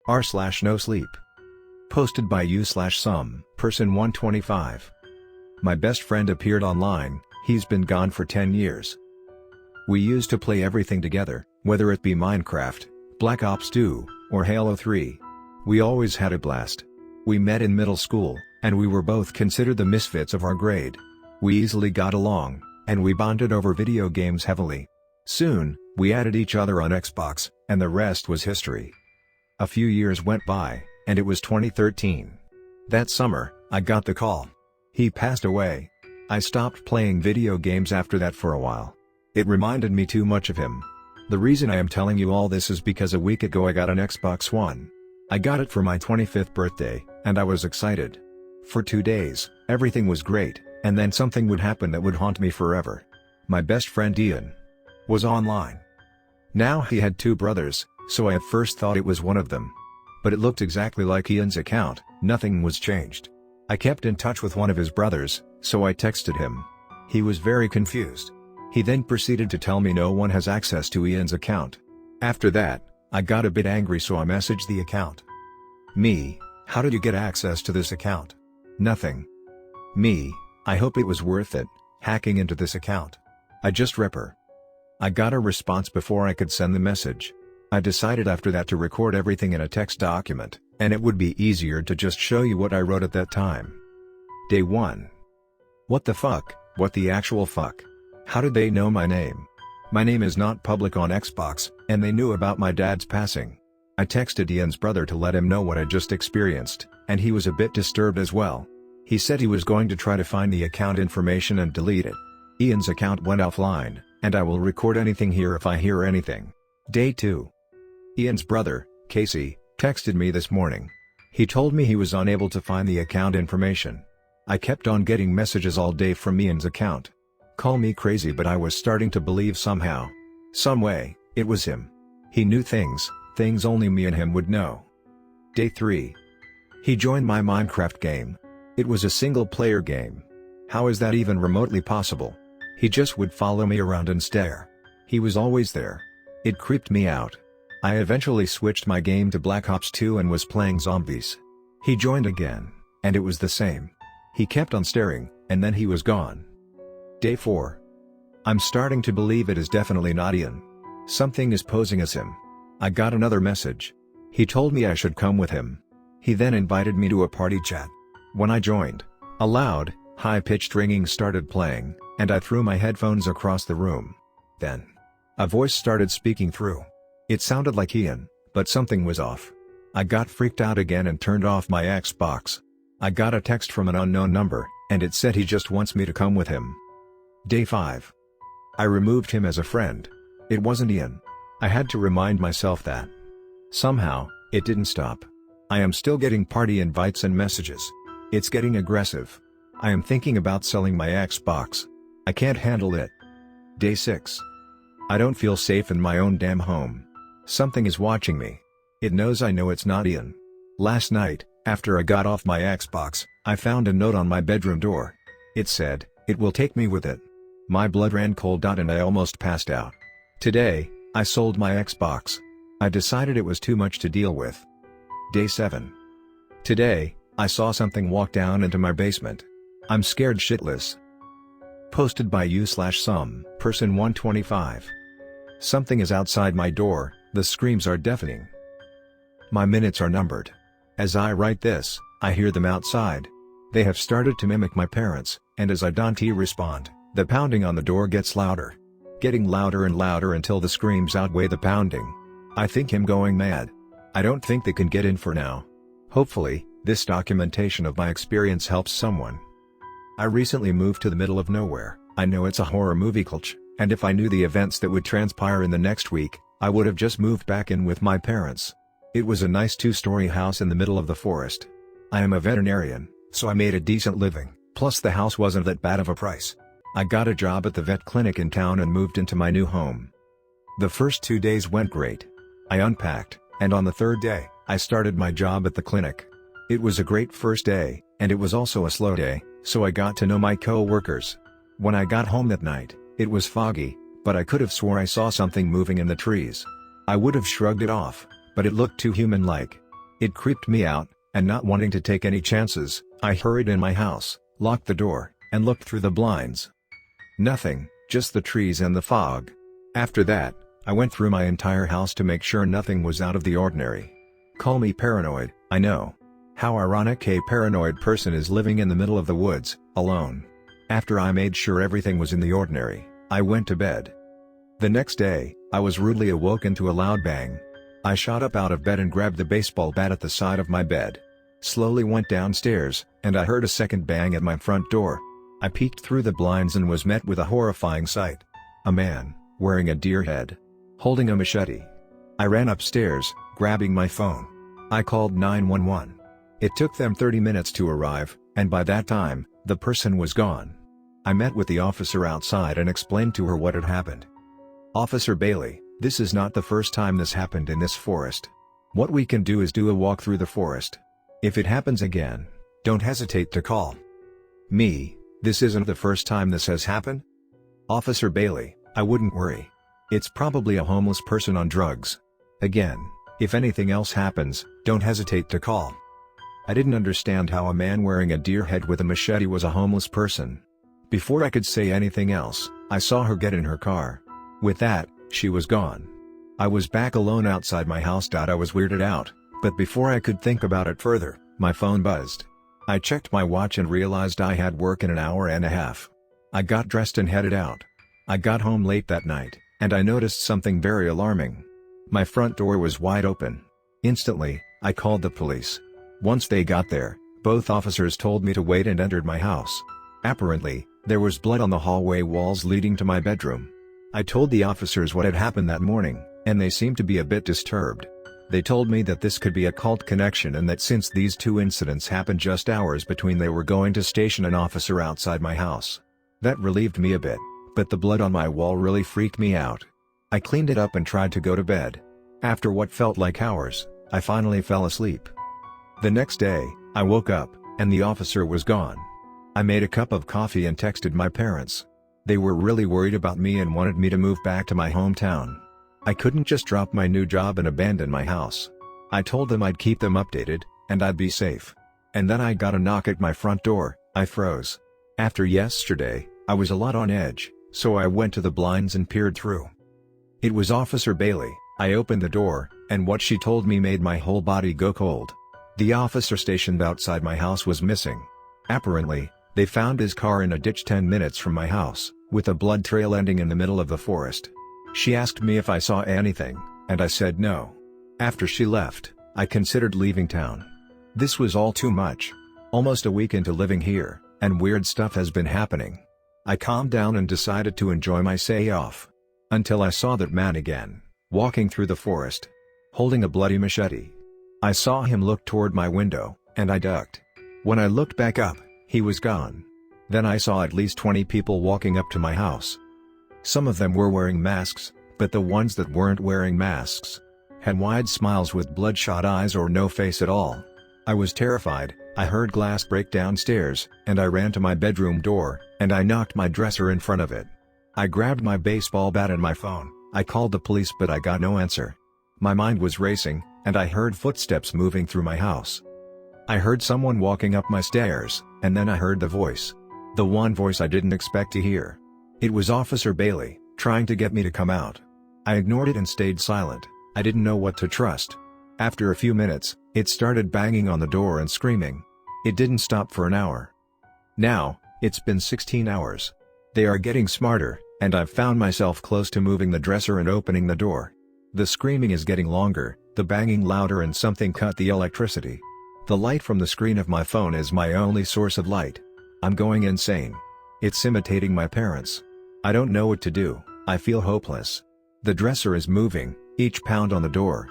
r/nosleep. Posted by you/some person 125. My best friend appeared online. He's been gone for 10 years. We used to play everything together, whether it be Minecraft, Black Ops 2, or Halo 3. We always had a blast. We met in middle school, and we were both considered the misfits of our grade. We easily got along, and we bonded over video games heavily. Soon, we added each other on Xbox, and the rest was history. A few years went by, and it was 2013. That summer, I got the call. He passed away. I stopped playing video games after that for a while. It reminded me too much of him. The reason I am telling you all this is because a week ago I got an Xbox One. I got it for my 25th birthday, and I was excited. For 2 days, everything was great, and then something would happen that would haunt me forever. My best friend Ian was online. Now he had 2 brothers, so I at first thought it was one of them. But it looked exactly like Ian's account, nothing was changed. I kept in touch with one of his brothers, so I texted him. He was very confused. He then proceeded to tell me no one has access to Ian's account. After that, I got a bit angry, so I messaged the account. Me, how did you get access to this account? Nothing. Me, I hope it was worth it, hacking into this account. I just rip her. I got a response before I could send the message. I decided after that to record everything in a text document, and it would be easier to just show you what I wrote at that time. Day 1. What the fuck, what the actual fuck? How did they know my name? My name is not public on Xbox, and they knew about my dad's passing. I texted Ian's brother to let him know what I just experienced, and he was a bit disturbed as well. He said he was going to try to find the account information and delete it. Ian's account went offline, and I will record anything here if I hear anything. Day 2. Ian's brother, Casey, texted me this morning. He told me he was unable to find the account information. I kept on getting messages all day from Ian's account. Call me crazy, but I was starting to believe somehow, some way, it was him. He knew things only me and him would know. Day 3. He joined my Minecraft game. It was a single-player game. How is that even remotely possible? He just would follow me around and stare. He was always there. It creeped me out. I eventually switched my game to Black Ops 2 and was playing zombies. He joined again, and it was the same. He kept on staring, and then he was gone. Day 4. I'm starting to believe it is definitely not Ian. Something is posing as him. I got another message. He told me I should come with him. He then invited me to a party chat. When I joined, a loud, high-pitched ringing started playing, and I threw my headphones across the room. Then, a voice started speaking through. It sounded like Ian, but something was off. I got freaked out again and turned off my Xbox. I got a text from an unknown number, and it said he just wants me to come with him. Day 5. I removed him as a friend. It wasn't Ian. I had to remind myself that. Somehow, it didn't stop. I am still getting party invites and messages. It's getting aggressive. I am thinking about selling my Xbox. I can't handle it. Day 6. I don't feel safe in my own damn home. Something is watching me. It knows I know it's not Ian. Last night, after I got off my Xbox, I found a note on my bedroom door. It said, "It will take me with it." My blood ran cold and I almost passed out. Today, I sold my Xbox. I decided it was too much to deal with. Day 7. Today, I saw something walk down into my basement. I'm scared shitless. Posted by you/some person 125. Something is outside my door, the screams are deafening. My minutes are numbered. As I write this, I hear them outside. They have started to mimic my parents, and as I don't respond, the pounding on the door gets louder. Getting louder and louder until the screams outweigh the pounding. I think I'm going mad. I don't think they can get in for now. Hopefully, this documentation of my experience helps someone. I recently moved to the middle of nowhere. I know it's a horror movie culture, and if I knew the events that would transpire in the next week, I would have just moved back in with my parents. It was a nice 2-story house in the middle of the forest. I am a veterinarian, so I made a decent living, plus the house wasn't that bad of a price. I got a job at the vet clinic in town and moved into my new home. The first 2 days went great. I unpacked, and on the 3rd day, I started my job at the clinic. It was a great first day, and it was also a slow day, so I got to know my co-workers. When I got home that night, it was foggy, but I could have swore I saw something moving in the trees. I would have shrugged it off, but it looked too human-like. It creeped me out, and not wanting to take any chances, I hurried in my house, locked the door, and looked through the blinds. Nothing, just the trees and the fog. After that, I went through my entire house to make sure nothing was out of the ordinary. Call me paranoid, I know. How ironic, a paranoid person is living in the middle of the woods, alone. After I made sure everything was in the ordinary, I went to bed. The next day, I was rudely awoken to a loud bang. I shot up out of bed and grabbed the baseball bat at the side of my bed. Slowly went downstairs, and I heard a second bang at my front door. I peeked through the blinds and was met with a horrifying sight. A man, wearing a deer head, holding a machete. I ran upstairs, grabbing my phone. I called 911. It took them 30 minutes to arrive, and by that time, the person was gone. I met with the officer outside and explained to her what had happened. "Officer Bailey, this is not the first time this happened in this forest. What we can do is do a walk through the forest. If it happens again, don't hesitate to call me. This isn't the first time this has happened." "Officer Bailey, I wouldn't worry. It's probably a homeless person on drugs. Again, if anything else happens, don't hesitate to call." I didn't understand how a man wearing a deer head with a machete was a homeless person. Before I could say anything else, I saw her get in her car. With that, she was gone. I was back alone outside my house. I was weirded out, but before I could think about it further, my phone buzzed. I checked my watch and realized I had work in an hour and a half. I got dressed and headed out. I got home late that night, and I noticed something very alarming. My front door was wide open. Instantly, I called the police. Once they got there, both officers told me to wait and entered my house. Apparently, there was blood on the hallway walls leading to my bedroom. I told the officers what had happened that morning, and they seemed to be a bit disturbed. They told me that this could be a cult connection and that since these two incidents happened just hours between, they were going to station an officer outside my house. That relieved me a bit, but the blood on my wall really freaked me out. I cleaned it up and tried to go to bed. After what felt like hours, I finally fell asleep. The next day, I woke up, and the officer was gone. I made a cup of coffee and texted my parents. They were really worried about me and wanted me to move back to my hometown. I couldn't just drop my new job and abandon my house. I told them I'd keep them updated, and I'd be safe. And then I got a knock at my front door. I froze. After yesterday, I was a lot on edge, so I went to the blinds and peered through. It was Officer Bailey. I opened the door, and what she told me made my whole body go cold. The officer stationed outside my house was missing. Apparently, they found his car in a ditch 10 minutes from my house, with a blood trail ending in the middle of the forest. She asked me if I saw anything, and I said no. After she left, I considered leaving town. This was all too much. Almost a week into living here, and weird stuff has been happening. I calmed down and decided to enjoy my day off. Until I saw that man again, walking through the forest, holding a bloody machete. I saw him look toward my window, and I ducked. When I looked back up, he was gone. Then I saw at least 20 people walking up to my house. Some of them were wearing masks, but the ones that weren't wearing masks had wide smiles with bloodshot eyes or no face at all. I was terrified. I heard glass break downstairs, and I ran to my bedroom door, and I knocked my dresser in front of it. I grabbed my baseball bat and my phone. I called the police, but I got no answer. My mind was racing, and I heard footsteps moving through my house. I heard someone walking up my stairs, and then I heard the voice. The one voice I didn't expect to hear. It was Officer Bailey, trying to get me to come out. I ignored it and stayed silent. I didn't know what to trust. After a few minutes, it started banging on the door and screaming. It didn't stop for an hour. Now, it's been 16 hours. They are getting smarter, and I've found myself close to moving the dresser and opening the door. The screaming is getting longer, the banging louder, and something cut the electricity. The light from the screen of my phone is my only source of light. I'm going insane. It's imitating my parents. I don't know what to do. I feel hopeless. The dresser is moving, each pound on the door,